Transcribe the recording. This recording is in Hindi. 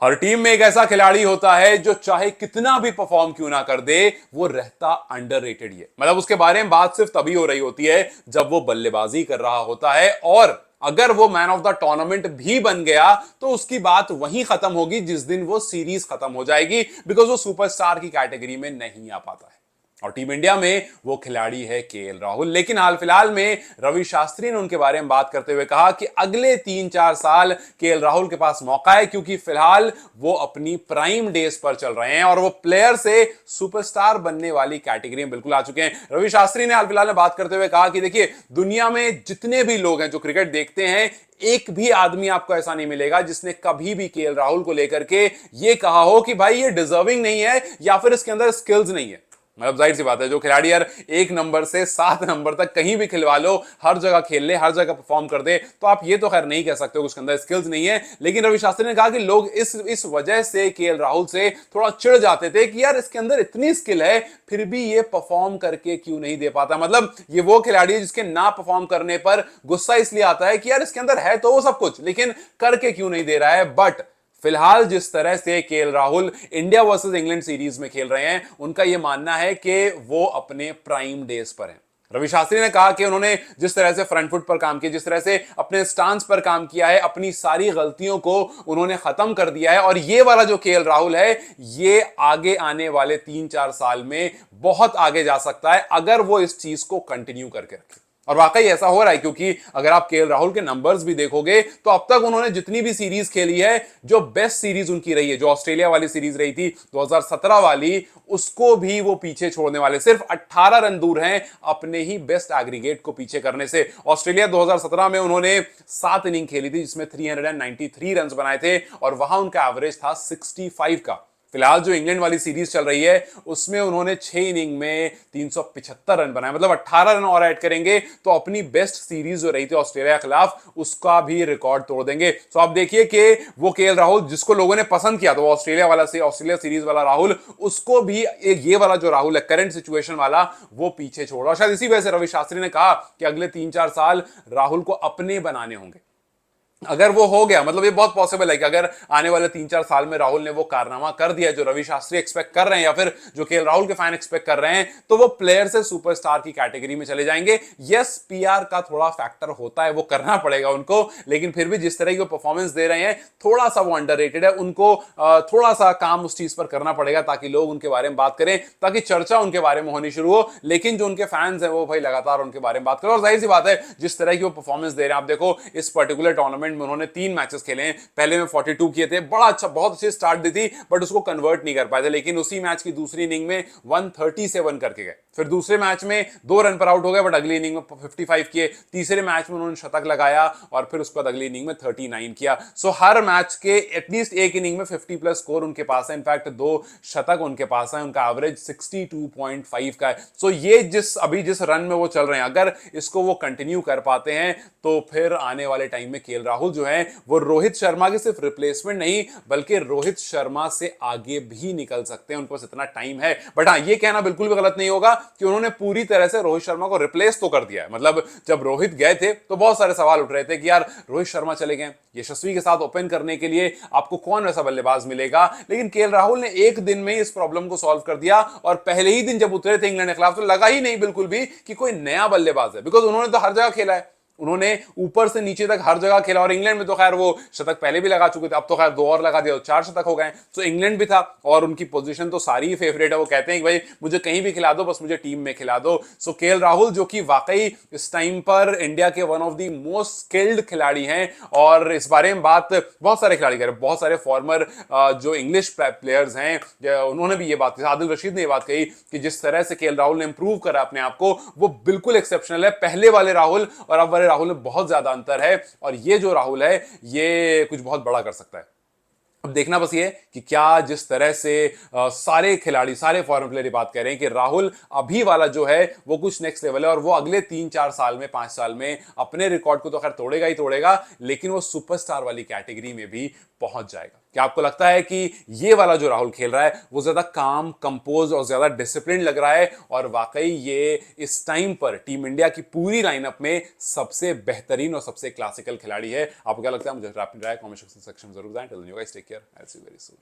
हर टीम में एक ऐसा खिलाड़ी होता है जो चाहे कितना भी परफॉर्म क्यों ना कर दे, वो रहता अंडररेटेड ही है। मतलब उसके बारे में बात सिर्फ तभी हो रही होती है जब वो बल्लेबाजी कर रहा होता है, और अगर वो मैन ऑफ द टूर्नामेंट भी बन गया तो उसकी बात वहीं खत्म होगी जिस दिन वो सीरीज खत्म हो जाएगी, बिकॉज वो सुपरस्टार की कैटेगरी में नहीं आ पाता है। और टीम इंडिया में वो खिलाड़ी है केएल राहुल। लेकिन हाल फिलहाल में रवि शास्त्री ने उनके बारे में बात करते हुए कहा कि अगले 3-4 साल केएल राहुल के पास मौका है, क्योंकि फिलहाल वो अपनी प्राइम डेज पर चल रहे हैं और वो प्लेयर से सुपरस्टार बनने वाली कैटेगरी में बिल्कुल आ चुके हैं। रवि शास्त्री ने हाल फिलहाल में बात करते हुए कहा कि देखिए, दुनिया में जितने भी लोग हैं जो क्रिकेट देखते हैं, एक भी आदमी आपको ऐसा नहीं मिलेगा जिसने कभी भी केएल राहुल को लेकर के ये कहा हो कि भाई ये डिजर्विंग नहीं है या फिर इसके अंदर स्किल्स नहीं है। मतलब जाहिर सी बात है, जो खिलाड़ी यार 1 नंबर से 7 नंबर तक कहीं भी खिलवा लो, हर जगह खेल ले, हर जगह परफॉर्म कर दे, तो आप ये तो खैर नहीं कह सकते हो उसके अंदर स्किल्स नहीं है। लेकिन रवि शास्त्री ने कहा कि लोग इस वजह से केएल राहुल से थोड़ा चिढ़ जाते थे कि यार इसके अंदर इतनी स्किल है फिर भी ये परफॉर्म करके क्यों नहीं दे पाता। मतलब ये वो खिलाड़ी है जिसके ना परफॉर्म करने पर गुस्सा इसलिए आता है कि यार इसके अंदर है तो वो सब कुछ, लेकिन करके क्यों नहीं दे रहा है। बट फिलहाल जिस तरह से KL Rahul India versus England series में खेल रहे हैं, उनका यह मानना है कि वो अपने प्राइम डेज पर हैं। रवि शास्त्री ने कहा कि उन्होंने जिस तरह से फ्रंट फुट पर काम किया, जिस तरह से अपने स्टांस पर काम किया है, अपनी सारी गलतियों को उन्होंने खत्म कर दिया है, और ये वाला जो केएल राहुल है ये आगे आने वाले 3-4 साल में बहुत आगे जा सकता है अगर वो इस चीज को कंटिन्यू करके रखे। और वाकई ऐसा हो रहा है, क्योंकि अगर आप केएल राहुल के नंबर्स भी देखोगे तो अब तक उन्होंने जितनी भी सीरीज खेली है, जो बेस्ट सीरीज उनकी रही है, जो ऑस्ट्रेलिया वाली सीरीज रही थी 2017 वाली, उसको भी वो पीछे छोड़ने वाले सिर्फ 18 रन दूर हैं अपने ही बेस्ट एग्रीगेट को पीछे करने से। ऑस्ट्रेलिया 2017 में उन्होंने 7 इनिंग खेली थी जिसमें 393 रन बनाए थे और वहां उनका एवरेज था 65 का। फिलहाल जो इंग्लैंड वाली सीरीज चल रही है उसमें उन्होंने 6 इनिंग में 375 रन बनाए, मतलब 18 रन और ऐड करेंगे तो अपनी बेस्ट सीरीज जो रही थी ऑस्ट्रेलिया के खिलाफ उसका भी रिकॉर्ड तोड़ देंगे। तो आप देखिए कि वो केएल राहुल जिसको लोगों ने पसंद किया, तो ऑस्ट्रेलिया सीरीज वाला राहुल, उसको भी ये वाला जो राहुल है करंट सिचुएशन वाला, वो पीछे छोड़ रहा। शायद इसी वजह से रवि शास्त्री ने कहा कि अगले 3-4 साल राहुल को अपने बनाने होंगे। अगर वो हो गया, मतलब ये बहुत पॉसिबल है कि अगर आने वाले 3-4 साल में राहुल ने वो कारनामा कर दिया जो रवि शास्त्री एक्सपेक्ट कर रहे हैं या फिर जो केएल राहुल के फैन एक्सपेक्ट कर रहे हैं, तो वो प्लेयर से सुपरस्टार की कैटेगरी में चले जाएंगे। यस, पीआर का थोड़ा फैक्टर होता है, वो करना पड़ेगा उनको, लेकिन फिर भी जिस तरह की वो परफॉर्मेंस दे रहे हैं थोड़ा सा वो अंडररेटेड है। उनको थोड़ा सा काम उस चीज पर करना पड़ेगा ताकि लोग उनके बारे में बात करें, ताकि चर्चा उनके बारे में होनी शुरू हो। लेकिन जो उनके फैंस हैं वो भाई लगातार उनके बारे में बात करें, और जाहिर सी बात है जिस तरह की वो परफॉर्मेंस दे रहे हैं, आप देखो इस पर्टिकुलर टूर्नामेंट में उन्होंने 3 मैचेस खेले हैं, पहले में 42 किए थे, बड़ा अच्छा, बहुत अच्छी स्टार्ट दी थी, बट उसको कन्वर्ट नहीं कर पाए थे। लेकिन उसी मैच की दूसरी इनिंग में 137 करके गए, फिर दूसरे मैच में 2 रन पर आउट हो गए, बट अगली इनिंग में 55 किए, तीसरे मैच में उन्होंने शतक लगाया और फिर उसके बाद अगली इनिंग में 39 किया। सो हर मैच के एटलीस्ट एक इनिंग में 50+ स्कोर उनके पास है, इनफैक्ट 2 शतक उनके पास है, उनका एवरेज 62.5 का है। सो ये अभी जिस रन में वो चल रहे हैं, अगर इसको वो कंटिन्यू कर पाते हैं तो फिर आने वाले टाइम में केएल राहुल जो है वो रोहित शर्मा के सिर्फ रिप्लेसमेंट नहीं बल्कि रोहित शर्मा से आगे भी निकल सकते हैं। उनके पास इतना टाइम है। बट हाँ, ये कहना बिल्कुल भी गलत नहीं होगा कि उन्होंने पूरी तरह से रोहित शर्मा को रिप्लेस तो कर दिया है। मतलब जब रोहित गए थे तो बहुत सारे सवाल उठ रहे थे कि यार रोहित शर्मा चले गए, यशस्वी के साथ ओपन करने के लिए आपको कौन वैसा बल्लेबाज मिलेगा। लेकिन केएल राहुल ने एक दिन में इस प्रॉब्लम को सॉल्व कर दिया और पहले ही दिन जब उतरे थे इंग्लैंड के खिलाफ तो लगा ही नहीं बिल्कुल भी कि कोई नया बल्लेबाज है, बिकॉज उन्होंने तो हर जगह खेला है, उन्होंने ऊपर से नीचे तक हर जगह खेला। और इंग्लैंड में तो खैर वो शतक पहले भी लगा चुके थे, अब तो खैर 2 और लगा दिया तो 4 शतक हो गए। तो इंग्लैंड भी था और उनकी पोजीशन तो सारी ही फेवरेट है। वो कहते हैं कि भाई मुझे कहीं भी खिला दो, बस मुझे टीम में खिला दो। सो केएल राहुल जो कि वाकई इस टाइम पर इंडिया के one of the most skilled खिलाड़ी हैं, और इस बारे में बात बहुत सारे खिलाड़ी करें, बहुत सारे फॉर्मर जो इंग्लिश प्लेयर्स हैं उन्होंने भी ये बात कही। आदिल रशीद ने ये बात कही कि जिस तरह से केएल राहुल ने इंप्रूव करा अपने आप को वो बिल्कुल एक्सेप्शनल है। पहले वाले राहुल और अब वाले राहुल में बहुत ज्यादा अंतर है, और ये जो राहुल है ये कुछ बहुत बड़ा कर सकता है। अब देखना बस ये कि क्या जिस तरह से सारे खिलाड़ी, सारे फॉरेन प्लेयर बात कर रहे हैं कि राहुल अभी वाला जो है वो कुछ नेक्स्ट लेवल है, और वो अगले 3-4 साल में, 5 साल में अपने रिकॉर्ड को तो खैर तोड़ेगा ही तोड़ेगा, लेकिन वो सुपरस्टार वाली कैटेगरी में भी पहुंच जाएगा। क्या आपको लगता है कि ये वाला जो राहुल खेल रहा है वो ज्यादा काम, कंपोज और ज्यादा डिसिप्लिन लग रहा है, और वाकई ये इस टाइम पर टीम इंडिया की पूरी लाइनअप में सबसे बेहतरीन और सबसे क्लासिकल खिलाड़ी है? आपको क्या लगता है? मुझे अपनी राय कमेंट सेक्शन में जरूर बताएं। Till then you guys take care, I will see you very soon.